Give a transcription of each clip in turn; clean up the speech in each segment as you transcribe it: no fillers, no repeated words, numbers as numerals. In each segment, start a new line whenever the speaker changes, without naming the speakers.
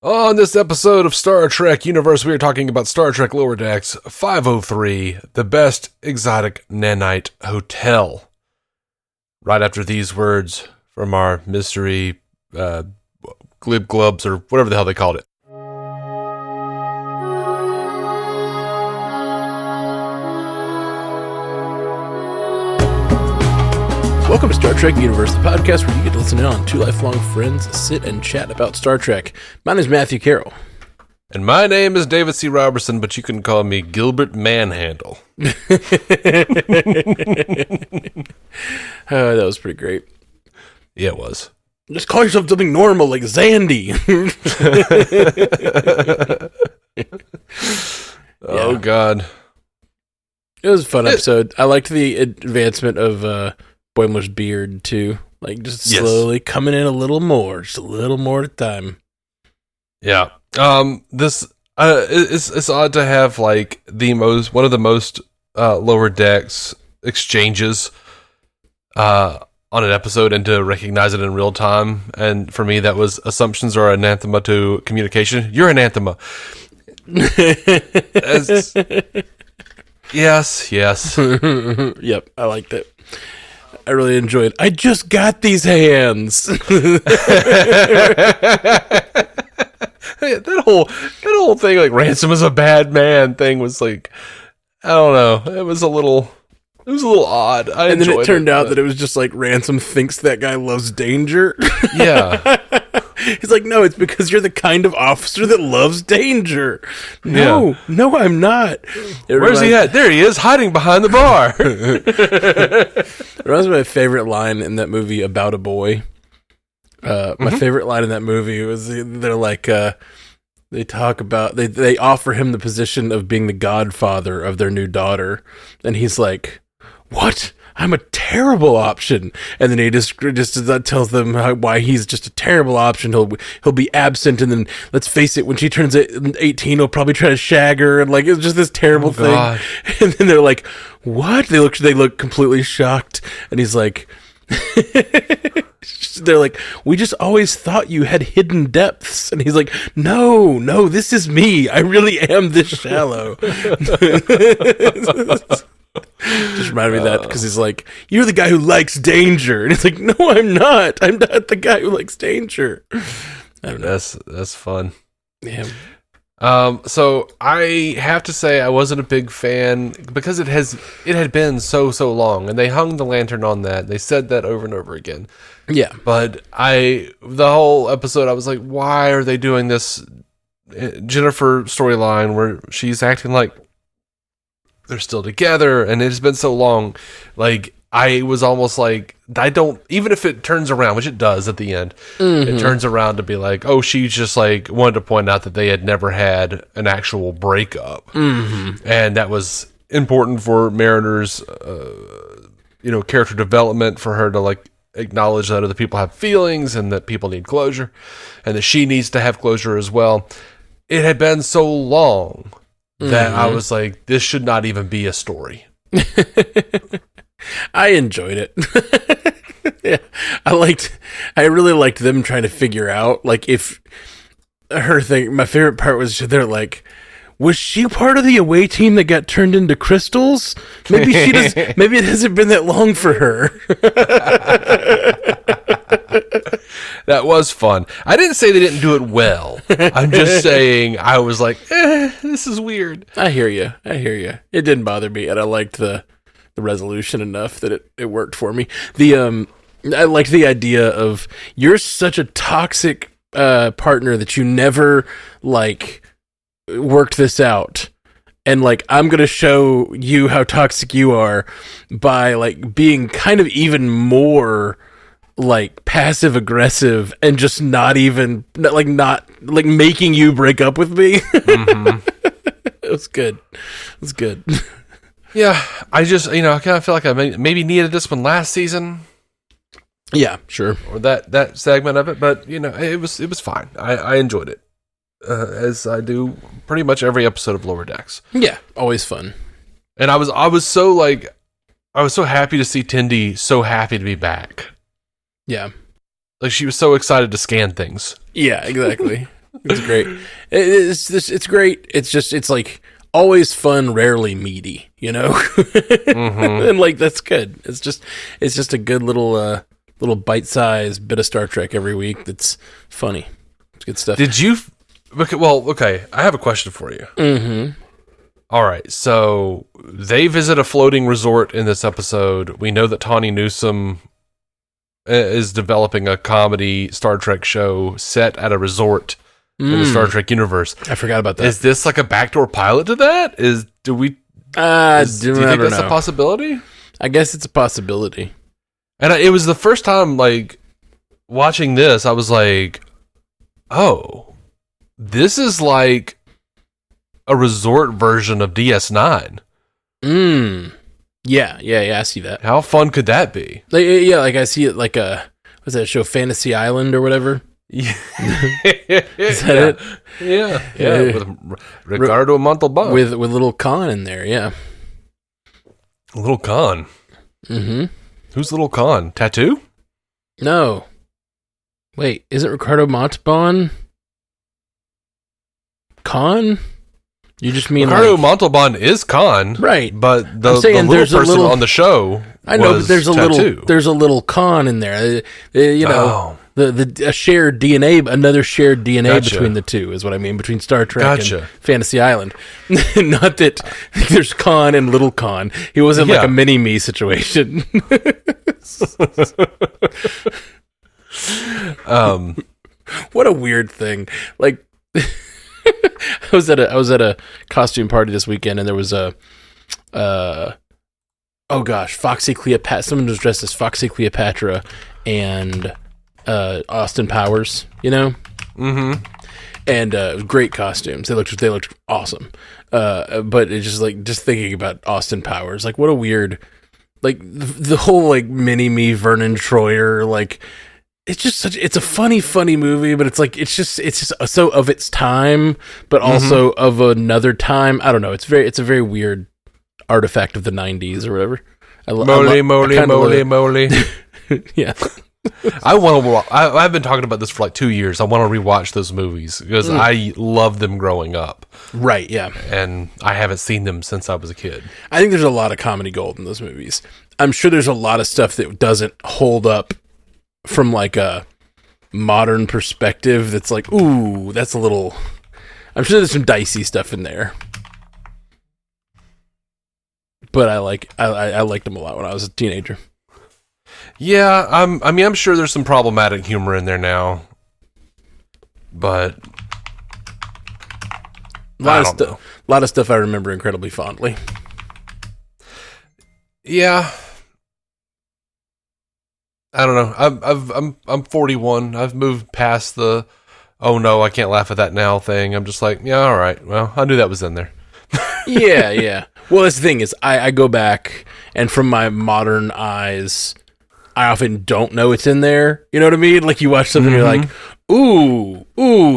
On this episode of Star Trek Universe, we are talking about Star Trek Lower Decks 503, the best exotic nanite hotel. Right after these words from our mystery glib glubs, or whatever the hell they called it.
Welcome to Star Trek Universe, the podcast where you get to listen in on two lifelong friends sit and chat about Star Trek. My name is Matthew Carroll.
And my name is David C. Robertson, but you can call me Gilbert Manhandle.
That was pretty great.
Yeah, it was.
Just call yourself something normal, like Zandy.
Oh, God.
It was a fun episode. I liked the advancement of Boimler's beard, too. Like, just slowly coming in a little more. Just a little more at a time.
Yeah. This it's odd to have like one of the most Lower Decks exchanges on an episode and to recognize it in real time. And for me, that was assumptions are anathema to communication. You're anathema. Yes.
Yep, I liked it. I really enjoyed. I just got these hands.
That whole thing, like Ransom is a bad man thing, was like, I don't know. It was a little odd.
And then it turned out that it was just like Ransom thinks that guy loves danger.
Yeah.
He's like, no, it's because you're the kind of officer that loves danger. No, I'm not.
Where's he at? There he is, hiding behind the bar.
It reminds me of my favorite line in that movie, About a Boy. My favorite line in that movie was they're like, they talk about, they offer him the position of being the godfather of their new daughter. And he's like, what? I'm a terrible option. And then he just tells them why he's just a terrible option. He'll be absent, and then let's face it, when she turns 18, he'll probably try to shag her, and like it's just this terrible thing. God. And then they're like, "What?" They look completely shocked, and he's like, they're like, "We just always thought you had hidden depths." And he's like, "No, this is me. I really am this shallow." Just reminded me of that because he's like, "You're the guy who likes danger," and he's like, "No, I'm not. I'm not the guy who likes danger." I don't know.
That's fun.
Yeah.
So I have to say I wasn't a big fan because it had been so long, and they hung the lantern on that. They said that over and over again.
Yeah.
But the whole episode, I was like, why are they doing this Jennifer storyline where she's acting like they're still together, and it's been so long. Like, I was almost like, even if it turns around, which it does at the end, it turns around to be like, oh, she just like wanted to point out that they had never had an actual breakup. And that was important for Mariner's, character development, for her to like acknowledge that other people have feelings and that people need closure and that she needs to have closure as well. It had been so long that I was like, this should not even be a story.
I enjoyed it. Yeah, I really liked them trying to figure out, like, if her thing. My favorite part was they're like, was she part of the away team that got turned into crystals? Maybe she does. Maybe it hasn't been that long for her.
That was fun. I didn't say they didn't do it well. I'm just saying I was like, this is weird.
I hear you. It didn't bother me, and I liked the resolution enough that it worked for me. I liked the idea of, you're such a toxic partner that you never like worked this out, and like, I'm gonna show you how toxic you are by like being kind of even more like passive aggressive and just not making you break up with me. It was good.
Yeah, I just, I kind of feel like I maybe needed this one last season.
Yeah, sure.
Or that segment of it, but it was fine. I enjoyed it, as I do pretty much every episode of Lower Decks.
Yeah, always fun.
And I was so happy to see Tendi so happy to be back.
Yeah.
Like, she was so excited to scan things.
Yeah, exactly. It's great. It's great. It's like always fun, rarely meaty, you know? And like, that's good. It's just a good little bite-sized bit of Star Trek every week that's funny. It's good stuff.
Did you... Okay, I have a question for you.
Mm-hmm.
All right, so they visit a floating resort in this episode. We know that Tawny Newsome is developing a comedy Star Trek show set at a resort in the Star Trek universe.
I forgot about that.
Is this like a backdoor pilot to that? Do you think that's a possibility?
I guess it's a possibility.
And it was the first time, like, watching this, I was like, oh, this is like a resort version of DS9.
Yeah, I see that.
How fun could that be?
Like I see it like what's that show, Fantasy Island or whatever?
Yeah.
Is that it?
Yeah. With Ricardo Montalban.
With little Khan in there, yeah.
Little Khan.
Mm-hmm.
Who's Little Khan? Tattoo?
No. Wait, isn't Ricardo Montalban Khan? You just mean
Ricardo Montalban is Khan,
right?
But the little person on the show,
I know, but there's
Tattoo.
there's a little Khan in there. You know, a shared DNA, another shared DNA between the two is what I mean, between Star Trek and Fantasy Island. Not that there's Khan and Little Khan. He wasn't like a mini-me situation. What a weird thing. Like, I was at a costume party this weekend, and there was Foxy Cleopatra. Someone was dressed as Foxy Cleopatra and Austin Powers, you know? Mm-hmm. And great costumes. They looked awesome. But it's just thinking about Austin Powers, like, what a weird, like, the whole, like, mini-me Vernon Troyer, like, it's a funny movie, but it's just so of its time, but also of another time. I don't know. It's a very weird artifact of the 90s or whatever.
Moly.
Yeah.
I've been talking about this for like 2 years. I want to rewatch those movies because I loved them growing up.
Right, yeah.
And I haven't seen them since I was a kid.
I think there's a lot of comedy gold in those movies. I'm sure there's a lot of stuff that doesn't hold up from like a modern perspective that's like, ooh, that's a little... I'm sure there's some dicey stuff in there. But I liked them a lot when I was a teenager.
Yeah, I'm sure there's some problematic humor in there now. But
a lot of stuff I remember incredibly fondly.
Yeah. I don't know. I'm 41. I've moved past the oh no, I can't laugh at that now thing. I'm just like, yeah, all right. Well, I knew that was in there.
Yeah. Well, that's the thing is, I go back, and from my modern eyes, I often don't know it's in there. You know what I mean? Like, you watch something, and you're like, ooh,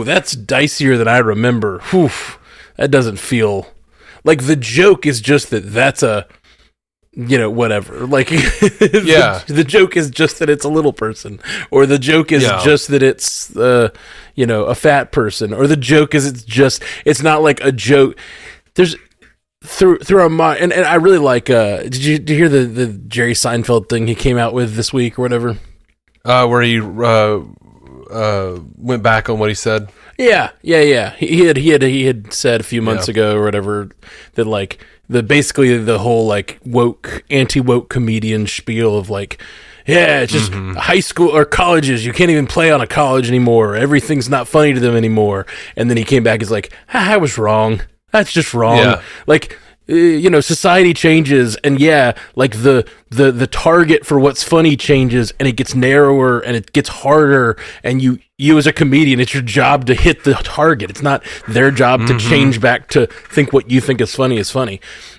that's dicier than I remember. Whew, that doesn't feel... Like, the joke is just that's a... You know, whatever. Like, the joke is just that it's a little person, or the joke is just that it's, a fat person, or the joke is it's not like a joke. There's through our mind, and I really like. Did you hear the Jerry Seinfeld thing he came out with this week or whatever?
Where he went back on what he said.
Yeah. He had said a few months ago or whatever that like. Basically the whole like anti-woke comedian spiel of like, yeah, it's just high school or colleges. You can't even play on a college anymore. Everything's not funny to them anymore. And then he came back, he's like, I was wrong. That's just wrong. Yeah. Like, society changes, and like the target for what's funny changes, and it gets narrower and it gets harder, and you as a comedian, it's your job to hit the target. It's not their job to change back to think what you think is funny.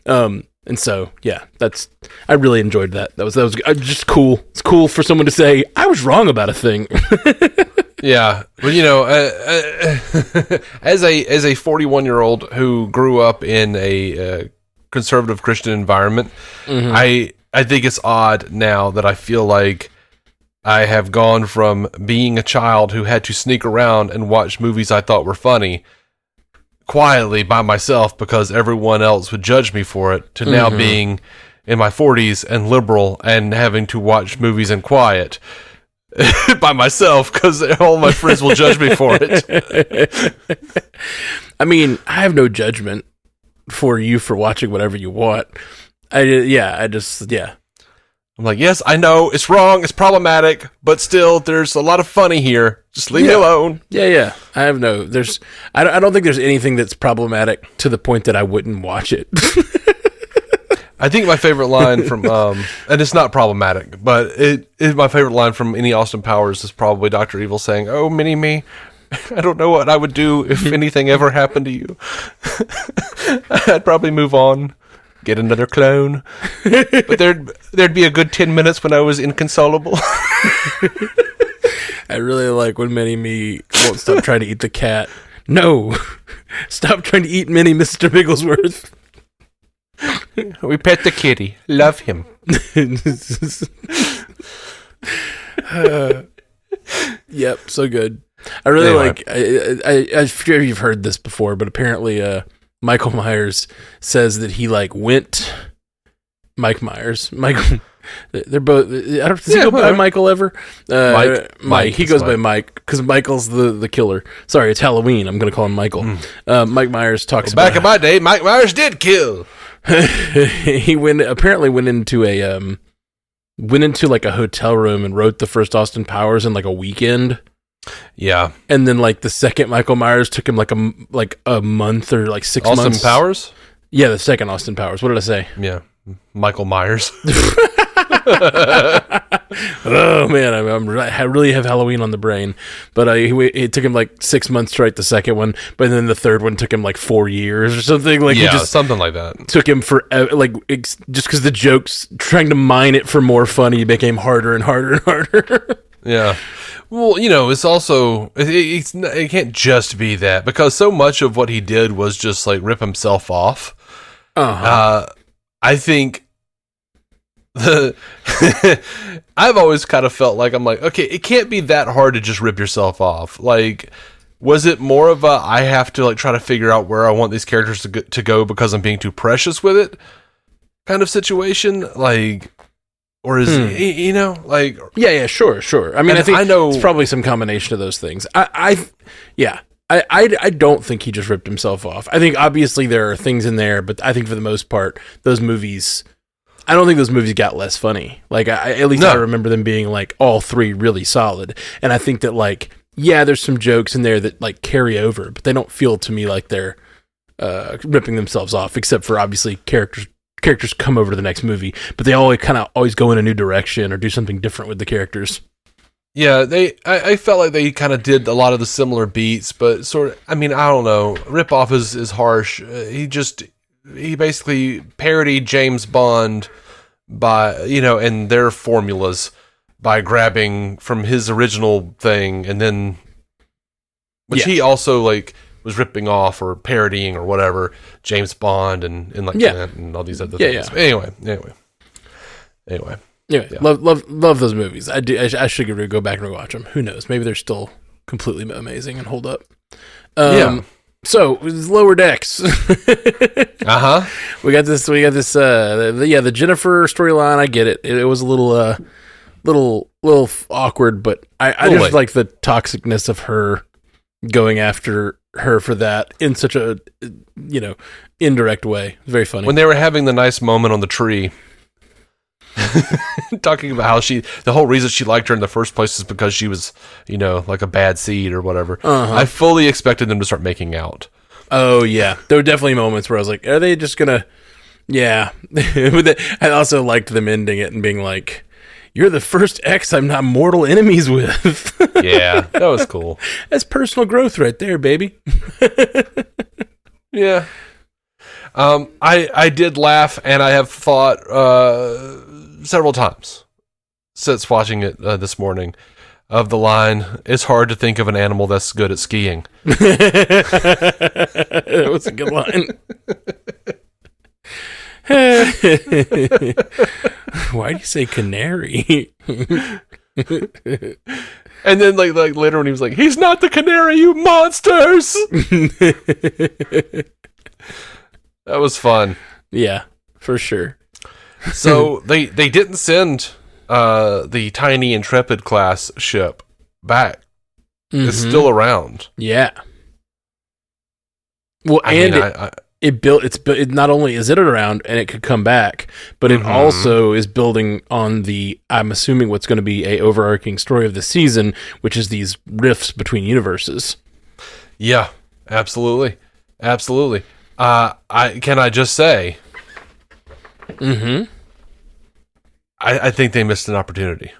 And so, I really enjoyed that. That was just cool. It's cool for someone to say, I was wrong about a thing.
Yeah, but as a 41-year-old who grew up in a conservative Christian environment, I think it's odd now that I feel like I have gone from being a child who had to sneak around and watch movies I thought were funny quietly by myself because everyone else would judge me for it, to now being in my 40s and liberal and having to watch movies in quiet by myself because all my friends will judge me for it.
I mean, I have no judgment for you for watching whatever you want. I'm
like, yes, I know it's wrong, it's problematic, but still, there's a lot of funny here. Just leave me alone.
Yeah. I don't think there's anything that's problematic to the point that I wouldn't watch it.
I think my favorite line from, and it's not problematic, but it is my favorite line from any Austin Powers is probably Dr. Evil saying, "Oh, Mini-Me, I don't know what I would do if anything ever happened to you. I'd probably move on, get another clone, but there'd be a good 10 minutes when I was inconsolable."
I really like when Mini-Me won't stop trying to eat the cat. No, stop trying to eat Mini Mr. Bigglesworth.
We pet the kitty. Love him.
Yep, so good. I really like. I'm sure you've heard this before, but apparently, Michael Myers says that he went. Mike Myers. Michael. They're both. Does he go by Michael ever? Mike. He goes by Mike because Michael's the killer. Sorry, it's Halloween. I'm going to call him Michael. Mike Myers talks about.
Back in my day, Mike Myers did kill.
He apparently went into a hotel room and wrote the first Austin Powers in a weekend.
Yeah,
and then the second Michael Myers took him a month or 6 months.
Austin Powers?
Yeah, the second Austin Powers. What did I say?
Yeah, Michael Myers.
Oh man, I really have Halloween on the brain. But it took him 6 months to write the second one, but then the third one took him 4 years or something.
Something like that.
Took him forever, just because the jokes, trying to mine it for more funny, became harder and harder and harder.
Yeah. Well, it's also it can't just be that, because so much of what he did was just rip himself off. I think I've always kind of felt okay, it can't be that hard to just rip yourself off. Was it more of a I have to try to figure out where I want these characters to go because I'm being too precious with it kind of situation? Or is
yeah, sure. I mean, I know it's probably some combination of those things. I don't think he just ripped himself off. I think obviously there are things in there, but I think for the most part, those movies, I don't think those movies got less funny. I remember them being all three really solid, and I think that there's some jokes in there that carry over, but they don't feel to me like they're ripping themselves off, except for obviously characters come over to the next movie, but they always go in a new direction or do something different with the characters.
Yeah, I felt like they kind of did a lot of the similar beats, but sort of, I mean, I don't know. Rip off is harsh. He basically parodied James Bond by, and their formulas by grabbing from his original thing, and then, he also was ripping off or parodying or whatever James Bond and and all these other things.
Yeah.
Anyway,
yeah. Love those movies. I do. I should go back and rewatch them. Who knows? Maybe they're still completely amazing and hold up. So Lower Decks. We got this. The Jennifer storyline. I get it. It was a little awkward, but I just like the toxicness of her going after her for that in such a indirect way. Very funny.
When they were having the nice moment on the tree, talking about how the whole reason she liked her in the first place is because she was a bad seed or whatever. I fully expected them to start making out.
Oh yeah, there were definitely moments where I was like, are they just gonna I also liked them ending it and being like, you're the first ex I'm not mortal enemies with.
Yeah, that was cool.
That's personal growth right there, baby.
Yeah. I did laugh, and I have thought several times since watching it this morning of the line, "It's hard to think of an animal that's good at skiing."
That was a good line. Why do you say canary?
And then like later when he was like, he's not the canary, you monsters. That was fun.
Yeah, for sure.
So they didn't send the tiny Intrepid class ship back. It's still around.
Yeah. Well, it not only is it around and it could come back, but it also is building on the, I'm assuming, what's going to be a overarching story of the season, which is these rifts between universes.
Yeah, absolutely. Absolutely. I just say, I think they missed an opportunity.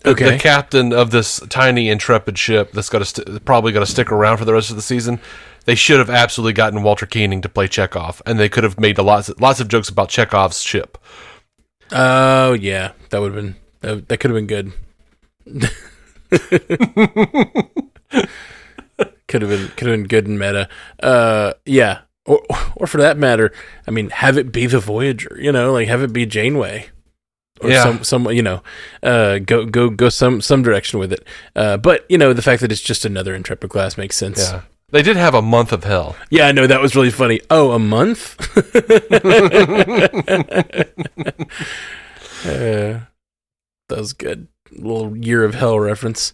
Okay.
The captain of this tiny Intrepid ship that's probably got to stick around for the rest of the season, they should have absolutely gotten Walter Koenig to play Chekhov, and they could have made lots of jokes about Chekhov's ship.
Oh yeah, that would have been that could have been good. could have been good in meta. Yeah, or for that matter, I mean, have it be the Voyager. Like have it be Janeway. Or some go some direction with it. But the fact that it's just another Intrepid class makes sense.
Yeah. They did have a month of hell.
Yeah, I know, that was really funny. Oh, a month? That was good. A little Year of Hell reference.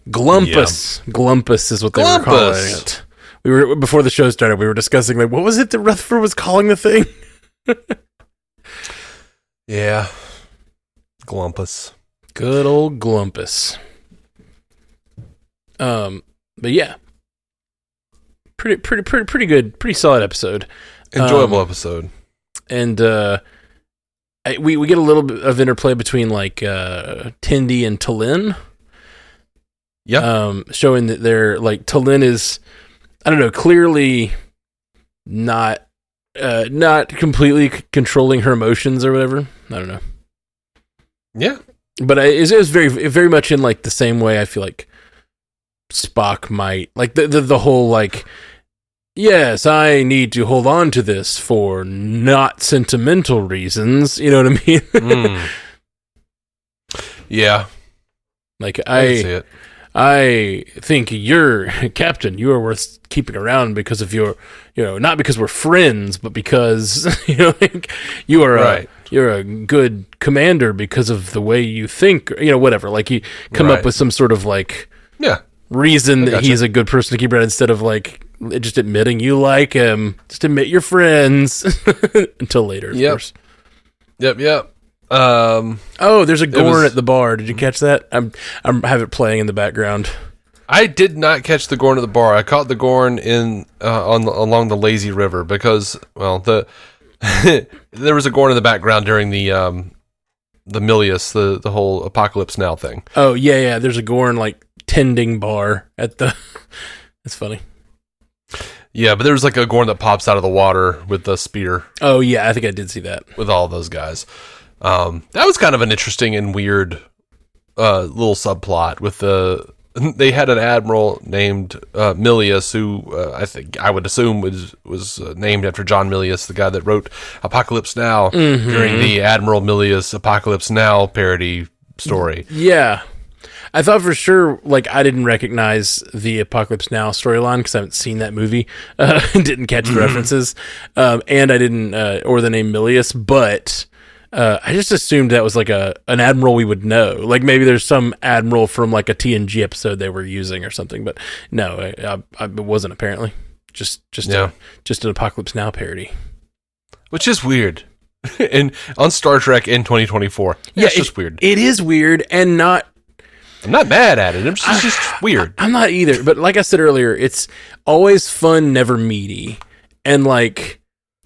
Glumpus. Yeah. Glumpus is what they were calling it. Before the show started, we were discussing, like, what was it that Rutherford was calling the thing?
Yeah. Glumpus.
Good old Glumpus. But yeah. Pretty good, pretty solid episode.
Enjoyable episode.
And we get a little bit of interplay between like Tendi and T'Lyn.
Yeah.
Showing that they're like T'Lyn is, I don't know, clearly not completely controlling her emotions or whatever. I don't know.
Yeah.
But it was very much in like the same way I feel like Spock might, like the whole like, yes, I need to hold on to this for not sentimental reasons. You know what I mean?
Yeah.
Like
I
think you're Captain. You are worth keeping around because of your, not because we're friends, but because like you are
right.
You're a good commander because of the way you think. Whatever. Like you come up with some sort of like reason that he's a good person to keep around instead of like just admitting you like him. Just admit you're friends until later, of course.
Yep.
Oh, there's a Gorn at the bar. Did you catch that? I have it playing in the background.
I did not catch the Gorn at the bar. I caught the Gorn along the lazy river because, well, there was a Gorn in the background during the Milius, the whole Apocalypse Now thing.
Oh yeah. There's a Gorn like tending bar at the. It's funny.
Yeah, but there was like a Gorn that pops out of the water with the spear.
Oh yeah, I think I did see that
with all those guys. That was kind of an interesting and weird little subplot with they had an admiral named Milius, who I would assume was named after John Milius, the guy that wrote Apocalypse Now during the Admiral Milius Apocalypse Now parody story.
Yeah. I thought for sure, like, I didn't recognize the Apocalypse Now storyline because I haven't seen that movie, didn't catch the references, and I didn't, or the name Milius, but I just assumed that was like an admiral we would know. Like maybe there's some admiral from like a TNG episode they were using or something, but no, it wasn't apparently. Just an Apocalypse Now parody.
Which is weird. And on Star Trek in 2024. Yeah, it's just weird.
It is weird and not...
I'm not mad at it. It's just weird.
I'm not either. But like I said earlier, it's always fun, never meaty. And like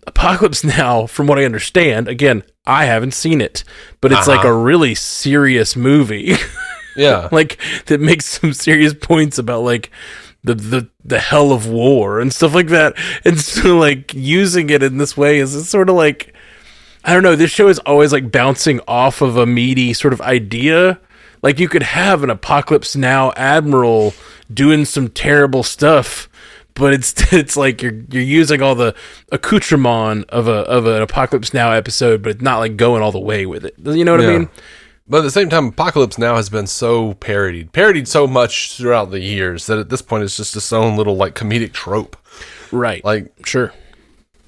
Apocalypse Now, from what I understand, again, I haven't seen it, but it's like a really serious movie.
Yeah.
Like that makes some serious points about like the hell of war and stuff like that. And so like using it in this way is sort of like, I don't know, this show is always like bouncing off of a meaty sort of idea. Like you could have an Apocalypse Now admiral doing some terrible stuff, but it's like you're using all the accoutrement of an Apocalypse Now episode, but it's not like going all the way with it. You know what I mean?
But at the same time, Apocalypse Now has been so parodied so much throughout the years that at this point it's just its own little like comedic trope.
Right.
Like,
sure.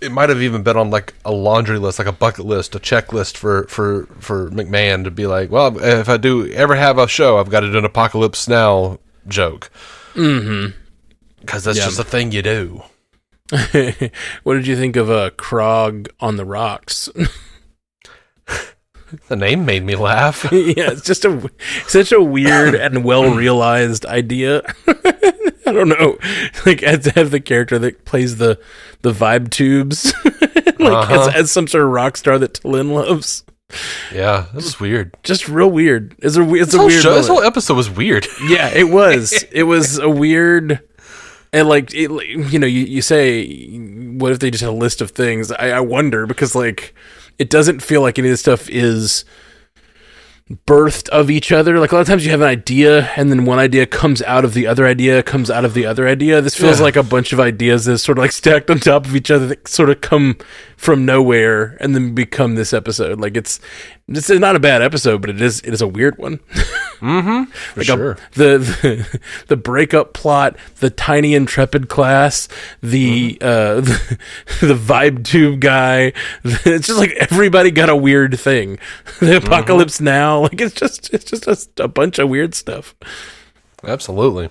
It might have even been on like a laundry list, like a bucket list, a checklist for McMahon to be like, well, if I do ever have a show, I've got to do an Apocalypse Now joke.
Mm-hmm.
Because that's just a thing you do.
What did you think of Krog on the Rocks?
The name made me laugh.
Yeah, it's just such a weird and well-realized idea. I don't know. Like, to have the character that plays the vibe tubes, like as some sort of rock star that T'Lyn loves.
Yeah, that was weird.
Just real weird. It's a weird
show, this whole episode was weird.
Yeah, it was. It was a weird... And, like, you say, what if they just had a list of things? I wonder, because, like, it doesn't feel like any of this stuff is birthed of each other. Like, a lot of times you have an idea, and then one idea comes out of the other idea, comes out of the other idea. This feels like a bunch of ideas that sort of, like, stacked on top of each other that sort of come from nowhere and then become this episode. Like, it's not a bad episode, but it is a weird one.
Mm-hmm. For sure.
The breakup plot, the tiny intrepid class, the vibe tube guy. It's just like everybody got a weird thing. The Apocalypse Now, like it's just a bunch of weird stuff.
Absolutely.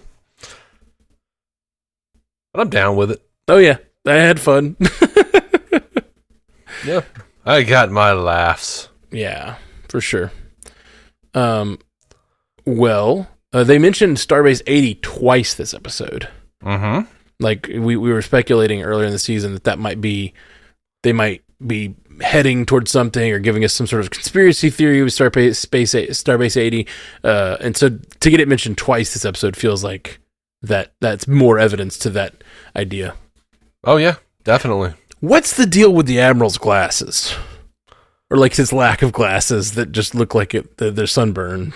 But I'm down with it.
Oh yeah, I had fun.
Yeah, I got my laughs.
Yeah, for sure. Well, they mentioned Starbase 80 twice this episode.
Mm-hmm.
Like, we were speculating earlier in the season that might be... They might be heading towards something or giving us some sort of conspiracy theory with Starbase 80. And so to get it mentioned twice this episode feels like that's more evidence to that idea.
Oh, yeah, definitely.
What's the deal with the Admiral's glasses? Or, like, his lack of glasses that just look like they're sunburned?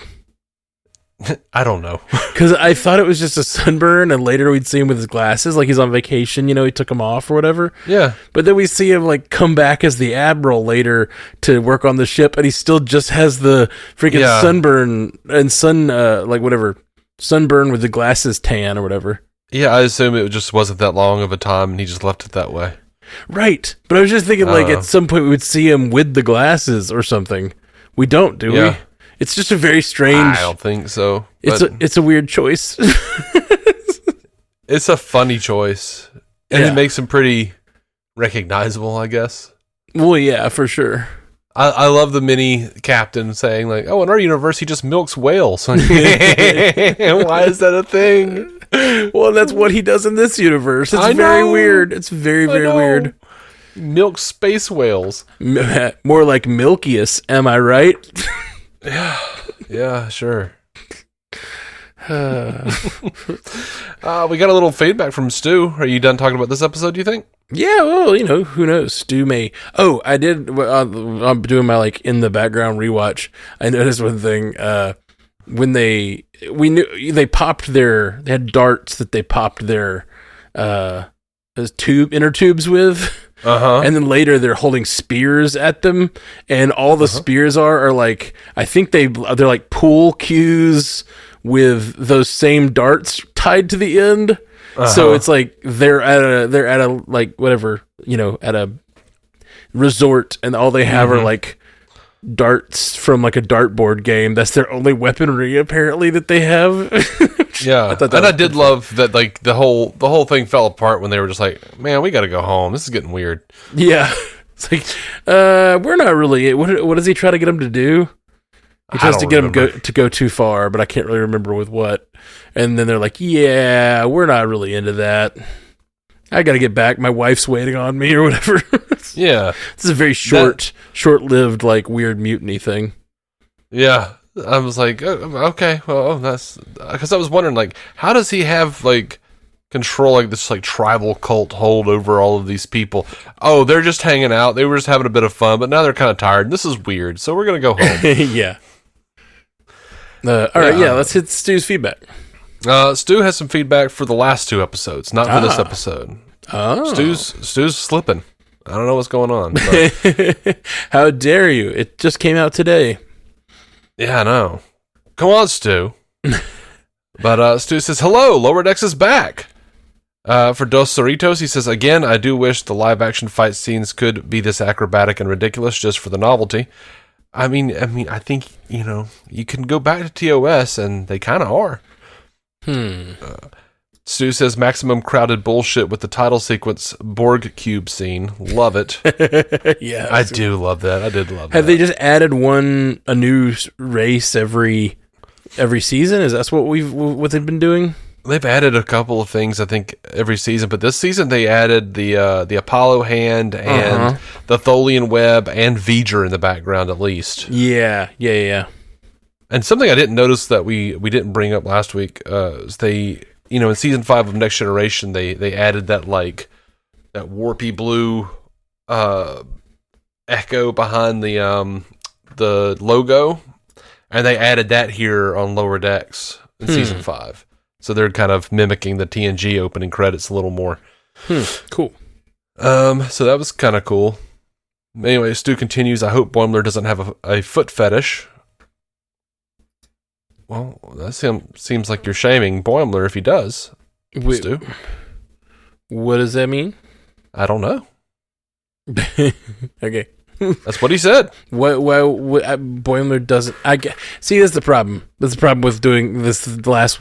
I don't know.
Because I thought it was just a sunburn, and later we'd see him with his glasses, like he's on vacation, he took them off or whatever.
Yeah.
But then we see him, like, come back as the Admiral later to work on the ship, and he still just has the freaking sunburn and sunburn with the glasses tan or whatever.
Yeah, I assume it just wasn't that long of a time, and he just left it that way.
Right. But I was just thinking, like, at some point we would see him with the glasses or something. We don't, do we? It's just a very strange...
I don't think so.
It's a weird choice.
It's a funny choice. And it makes him pretty recognizable, I guess.
Well, yeah, for sure.
I love the mini captain saying, like, oh, in our universe, he just milks whales. Why is that a thing?
Well, that's what he does in this universe. It's very weird. It's very, very weird.
Milk space whales.
More like Milkius, am I right?
Yeah, sure. We got a little feedback from Stu. Are you done talking about this episode, do you think?
Yeah, well, who knows? Stu may... Oh, I did... I'm doing my, like, in the background rewatch. I noticed one thing. When they popped their... They had darts that they popped their inner tubes with. And then later they're holding spears at them, and all the spears are like, I think they're like pool cues with those same darts tied to the end. So it's like they're at a like whatever, at a resort, and all they have are like darts from like a dartboard game. That's their only weaponry apparently that they have.
Yeah, I did love that. Like the whole thing fell apart when they were just like, "Man, we got to go home. This is getting weird."
Yeah, it's like we're not really. What does he try to get him to do? He tries to get him to go too far, but I can't really remember with what. And then they're like, "Yeah, we're not really into that. I got to get back. My wife's waiting on me, or whatever."
Yeah,
this is a very short-lived, like weird mutiny thing.
Yeah. I was like, okay, well, that's... Because I was wondering, like, how does he have, like, control, like, this, like, tribal cult hold over all of these people? Oh, they're just hanging out. They were just having a bit of fun, but now they're kind of tired. This is weird, so we're going to go home.
Yeah. All right, let's hit Stu's feedback.
Stu has some feedback for the last two episodes, not for this episode.
Oh.
Stu's slipping. I don't know what's going on. But...
How dare you? It just came out today.
Yeah, I know. Come on, Stu. But Stu says, hello, Lower Decks is back. For Dos Cerritos, he says, again, I do wish the live-action fight scenes could be this acrobatic and ridiculous just for the novelty. I mean, I think, you can go back to TOS, and they kind of are. Stu says, maximum crowded bullshit with the title sequence Borg Cube scene. Love it.
Yeah.
I do love that. I did love that.
Have they just added a new race every season? Is that what they've been doing?
They've added a couple of things, I think, every season, but this season they added the Apollo hand and the Tholian web and V'ger in the background, at least.
Yeah.
And something I didn't notice that we didn't bring up last week is they, in season 5 of Next Generation, they added that that warpy blue echo behind the logo, and they added that here on Lower Decks in season 5. So they're kind of mimicking the TNG opening credits a little more.
Cool.
So that was kind of cool. Anyway, Stu continues, I hope Boimler doesn't have a foot fetish. Well, that seems like you're shaming Boimler if he does.
Wait,
Stu.
What does that mean?
I don't know.
Okay.
That's what he said.
What Boimler doesn't. See, that's the problem. That's the problem with doing this this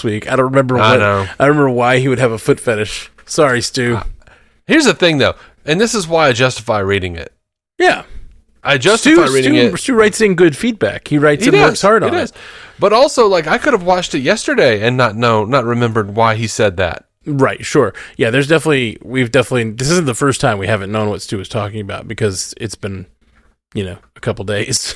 week. I don't remember. I don't remember why he would have a foot fetish. Sorry, Stu.
Here's the thing, though, and this is why I justify reading it.
Yeah,
I justify reading it.
Stu writes in good feedback. He writes and works hard on it.
But also, I could have watched it yesterday and not remembered why he said that.
Right, sure. Yeah, this isn't the first time we haven't known what Stu was talking about because it's been, a couple days.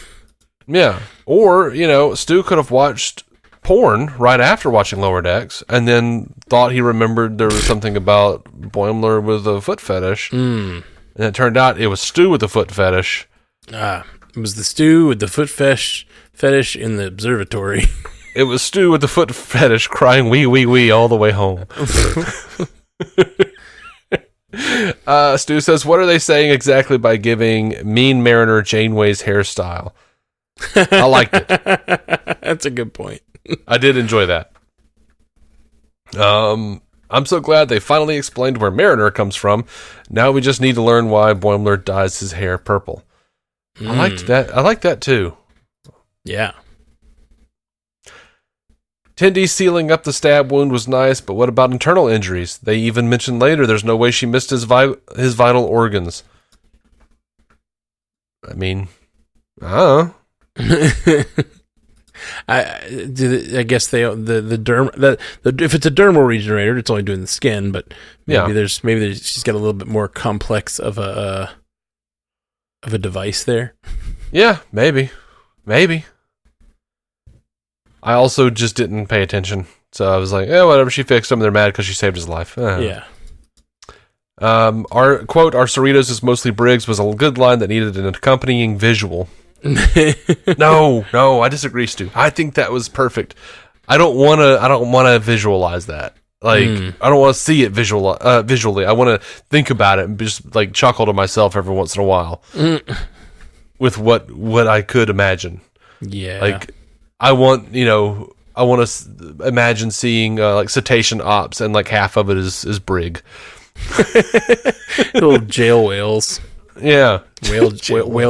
Yeah. Or, Stu could have watched porn right after watching Lower Decks and then thought he remembered there was something about Boimler with a foot fetish. And it turned out it was Stu with a foot fetish.
It was the Stu with the foot fetish in the observatory.
It was Stu with the foot fetish crying wee wee wee all the way home. Stu says, what are they saying exactly by giving Mean Mariner Janeway's hairstyle? I liked it.
That's a good point.
I did enjoy that. I'm so glad they finally explained where Mariner comes from. Now we just need to learn why Boimler dyes his hair purple. I liked that. I like that too.
Yeah.
Tendi sealing up the stab wound was nice, but what about internal injuries? They even mentioned later there's no way she missed his vital organs. I mean, I don't know.
I guess the if it's a dermal regenerator, it's only doing the skin, but maybe she's got a little bit more complex of a device there.
Yeah, maybe. I also just didn't pay attention. So I was like, whatever, she fixed him. They're mad because she saved his life.
Yeah.
Our Cerritos is mostly Briggs was a good line that needed an accompanying visual. No, I disagree, Stu. I think that was perfect. I don't want to visualize that. I don't want to see it visually. I want to think about it and just chuckle to myself every once in a while with what I could imagine.
Yeah.
I want to imagine seeing cetacean ops and half of it is Brig.
Little jail whales.
Yeah.
Whale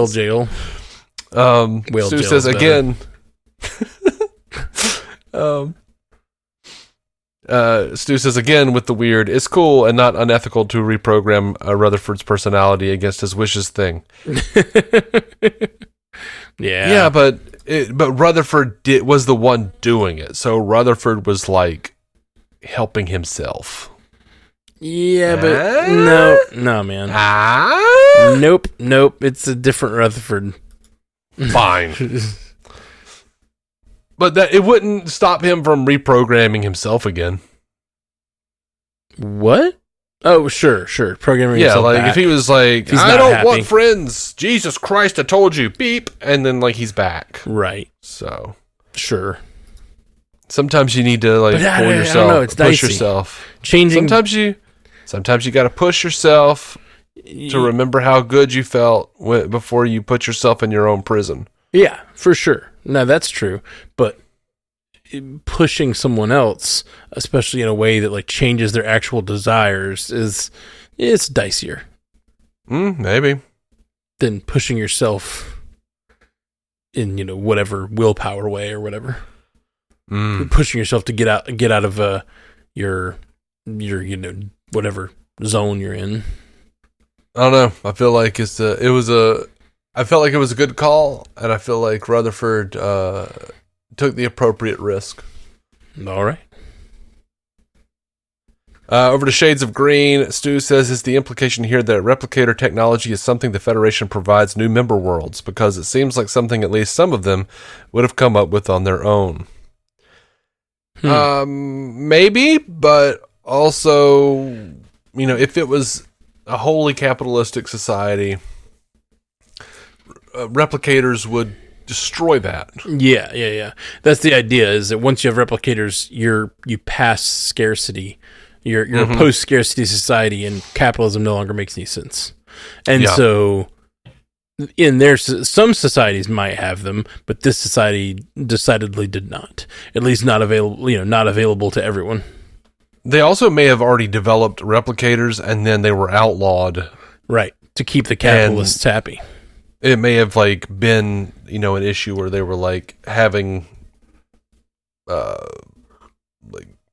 jail.
Stu says again. Stu says again with the weird, it's cool and not unethical to reprogram Rutherford's personality against his wishes thing. Yeah, but Rutherford was the one doing it, so Rutherford was helping himself.
Yeah, but no, man. Nope. It's a different Rutherford.
Fine. But that it wouldn't stop him from reprogramming himself again.
What? Oh, sure. Programming himself back.
If he was I don't want friends. Jesus Christ, I told you. Beep. And then he's back.
Right.
So.
Sure.
Sometimes you need to pull yourself.
I don't know, it's
push
dicey.
Yourself.
Changing.
Sometimes you got to push yourself to remember how good you felt before you put yourself in your own prison.
Yeah, for sure. No, that's true. But pushing someone else, especially in a way that like changes their actual desires, it's dicier.
Maybe.
Than pushing yourself in, whatever willpower way or whatever. Pushing yourself to get out of your whatever zone you're in.
I don't know. I feel like I felt like it was a good call, and I feel like Rutherford took the appropriate risk.
All right.
Over to Shades of Green, Stu says, is the implication here that replicator technology is something the Federation provides new member worlds, because it seems like something at least some of them would have come up with on their own. Maybe, but also, if it was a wholly capitalistic society, replicators would destroy that.
Yeah. That's the idea, is that once you have replicators, you pass scarcity. You're a post-scarcity society, and capitalism no longer makes any sense. And so, some societies might have them, but this society decidedly did not. At least not available to everyone.
They also may have already developed replicators, and then they were outlawed.
Right, to keep the capitalists happy.
It may have been, an issue where they were having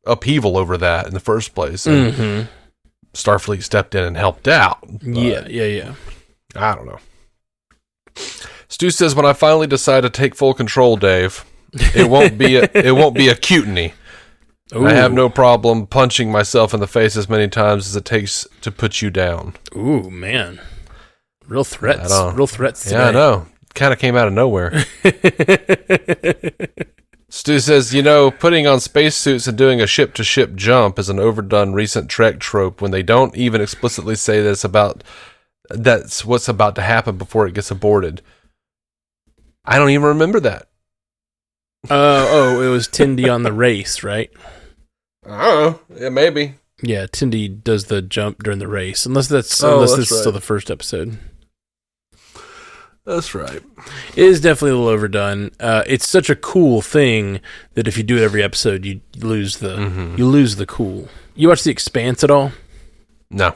upheaval over that in the first place. And Starfleet stepped in and helped out.
Yeah.
I don't know. Stu says, when I finally decide to take full control, Dave, it won't be a cutiny. Ooh. I have no problem punching myself in the face as many times as it takes to put you down.
Ooh, man. Real threats. Real threats today.
Yeah, I know. Kind of came out of nowhere. Stu says, putting on spacesuits and doing a ship-to-ship jump is an overdone recent Trek trope when they don't even explicitly say that's what's about to happen before it gets aborted. I don't even remember that.
It was Tendi on the race, right?
Oh, yeah, maybe.
Yeah, Tendi does the jump during the race, unless this is still the first episode.
That's right.
It is definitely a little overdone. It's such a cool thing that if you do it every episode, you lose the cool. You watch The Expanse at all? No,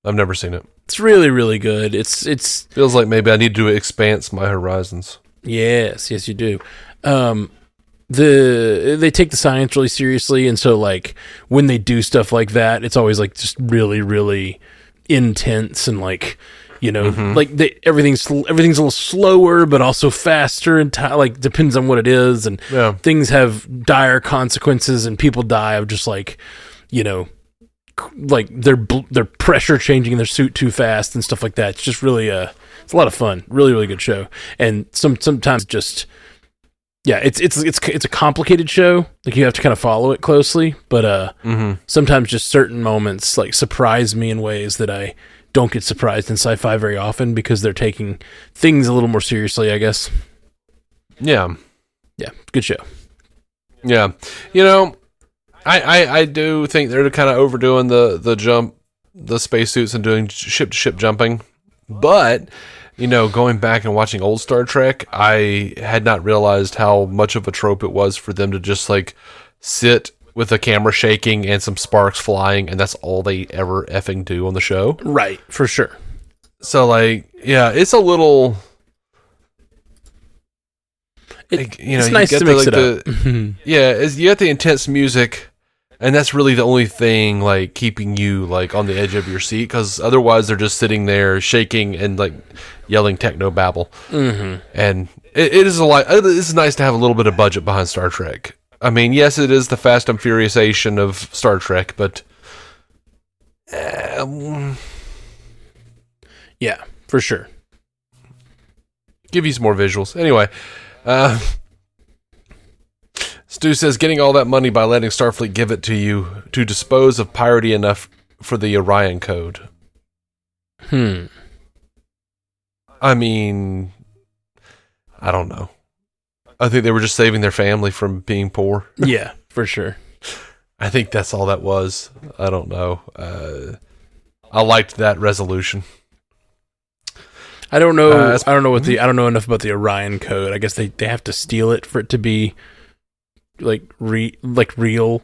I've never seen it.
It's really, really good. It's
feels like maybe I need to expand my horizons.
Yes, you do. They take the science really seriously, and so when they do stuff like that, it's always just really, really intense and everything's a little slower, but also faster, and depends on what it is, and things have dire consequences, and people die of just their pressure changing in their suit too fast and stuff like that. It's just really it's a lot of fun. Really, really good show, and sometimes just. Yeah, it's a complicated show. You have to kind of follow it closely, but sometimes just certain moments surprise me in ways that I don't get surprised in sci-fi very often, because they're taking things a little more seriously, I guess. Yeah, good show.
Yeah, I do think they're kind of overdoing the jump, the spacesuits, and doing ship-to-ship jumping, but. Going back and watching old Star Trek, I had not realized how much of a trope it was for them to just sit with the camera shaking and some sparks flying, and that's all they ever effing do on the show.
Right, for sure.
So it's a little.
It's nice to mix it up.
You get the intense music. And that's really the only thing keeping you on the edge of your seat, because otherwise they're just sitting there shaking and yelling techno babble. And it is it's nice to have a little bit of budget behind Star Trek. I mean, yes, it is the Fast and Furiousation of Star Trek, but
yeah, for sure.
Give you some more visuals. Anyway, Stu says, getting all that money by letting Starfleet give it to you to dispose of piracy enough for the Orion Code. I mean, I don't know. I think they were just saving their family from being poor.
Yeah, for sure.
I think that's all that was. I don't know. I liked that resolution.
I don't know. I don't know enough about the Orion code. I guess they have to steal it for it to be like real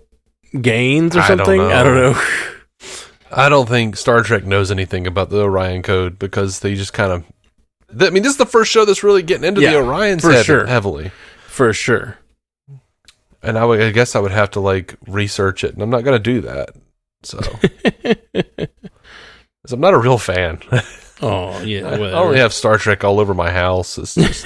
gains or something. I don't know.
I don't think Star Trek knows anything about the Orion code because they just kind of. I mean, this is the first show that's really getting into the Orions heavily. For sure. And I guess I would have to like research it, and I'm not going to do that. So, 'cause I'm not a real fan.
Oh yeah,
I only have Star Trek all over my house. It's just,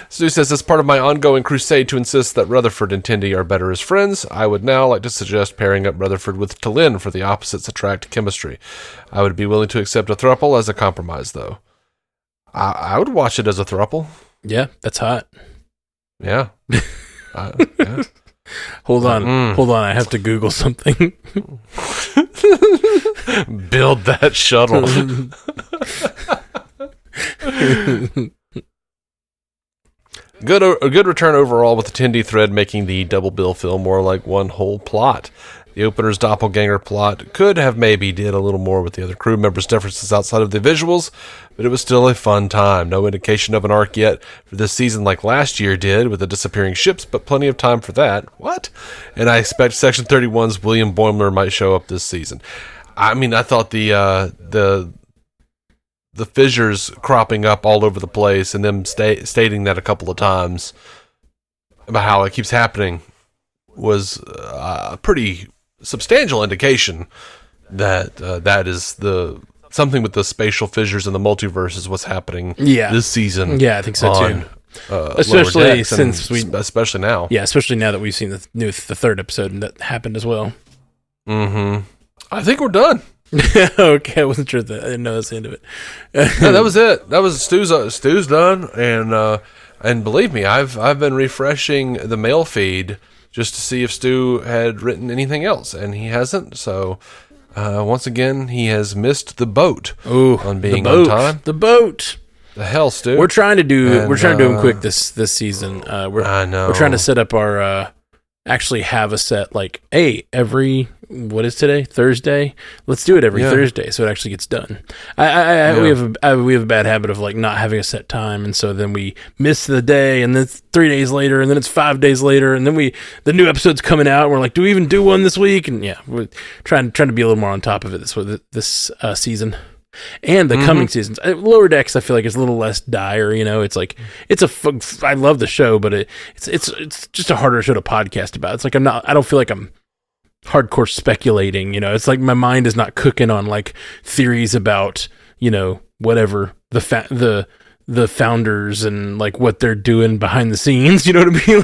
Stu says, as part of my ongoing crusade to insist that Rutherford and Tendi are better as friends, I would now like to suggest pairing up Rutherford with T'Lyn for the opposites attract chemistry. I would be willing to accept a throuple as a compromise, though. I would watch it as a throuple.
Yeah, that's hot.
Yeah. Yeah.
Hold on. I have to Google something.
Build that shuttle. A good return overall, with the Tendi thread making the double bill feel more like one whole plot. The opener's doppelganger plot could have maybe did a little more with the other crew members' differences outside of the visuals, but it was still a fun time. No indication of an arc yet for this season like last year did with the disappearing ships, but plenty of time for that. What? And I expect Section 31's William Boimler might show up this season. I mean, I thought the fissures cropping up all over the place and them stating that a couple of times about how it keeps happening was a pretty substantial indication that that is something with the spatial fissures and the multiverse is what's happening this season.
Yeah, I think so too. Especially
especially now.
Yeah, especially now that we've seen the third episode and that happened as well.
Mm-hmm. I think we're done.
Okay, I wasn't sure that. I didn't know that's the end of it.
No, that was it. That was Stu's done, and believe me, I've been refreshing the mail feed just to see if Stu had written anything else, and he hasn't. So once again, he has missed the boat on being on time.
The boat.
The hell, Stu.
We're trying to do them quick this season.
I know.
We're trying to set up our actually have a set like, hey, every, what is today? Thursday? Let's do it every Thursday so it actually gets done. We have a bad habit of like not having a set time, and so then we miss the day, and then it's 3 days later, and then it's 5 days later, and then the new episode's coming out, and we're like, do we even do one this week? And yeah, we're trying to be a little more on top of it this season. And the coming seasons. Lower Decks, I feel like, is a little less dire. You know, it's like I love the show, but it's just a harder show to podcast about. It's like I don't feel like I'm hardcore speculating. You know, it's like my mind is not cooking on like theories about, you know, whatever the founders and like what they're doing behind the scenes. You know what I mean?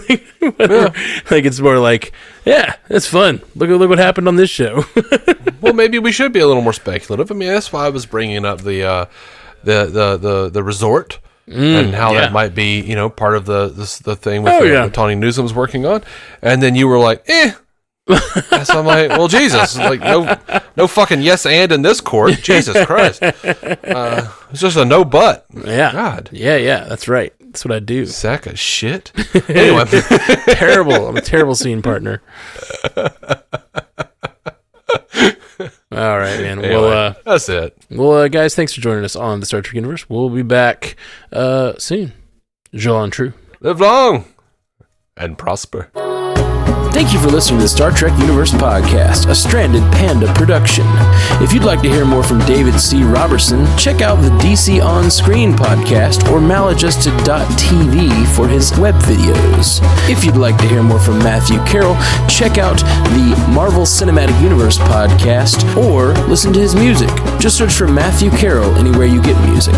Like it's more like, yeah, it's fun. Look what happened on this show.
Well, maybe we should be a little more speculative. I mean, that's why I was bringing up the resort and how that might be, you know, part of the thing with Tawny Newsom's working on. And then you were like, so I'm like, well, Jesus, like no fucking yes and in this court. Jesus Christ, it's just a no but.
Yeah,
God,
yeah, that's right. That's what I do.
Sack of shit. Anyway,
terrible. I'm a terrible scene partner. All right, man.
Anyway, well, that's it.
Well, guys, thanks for joining us on the Star Trek Universe. We'll be back soon. Jean True.
Live long and prosper.
Thank you for listening to the Star Trek Universe Podcast, a Stranded Panda production. If you'd like to hear more from David C. Robertson, check out the DC On Screen podcast or maladjusted.tv for his web videos. If you'd like to hear more from Matthew Carroll, check out the Marvel Cinematic Universe podcast or listen to his music. Just search for Matthew Carroll anywhere you get music.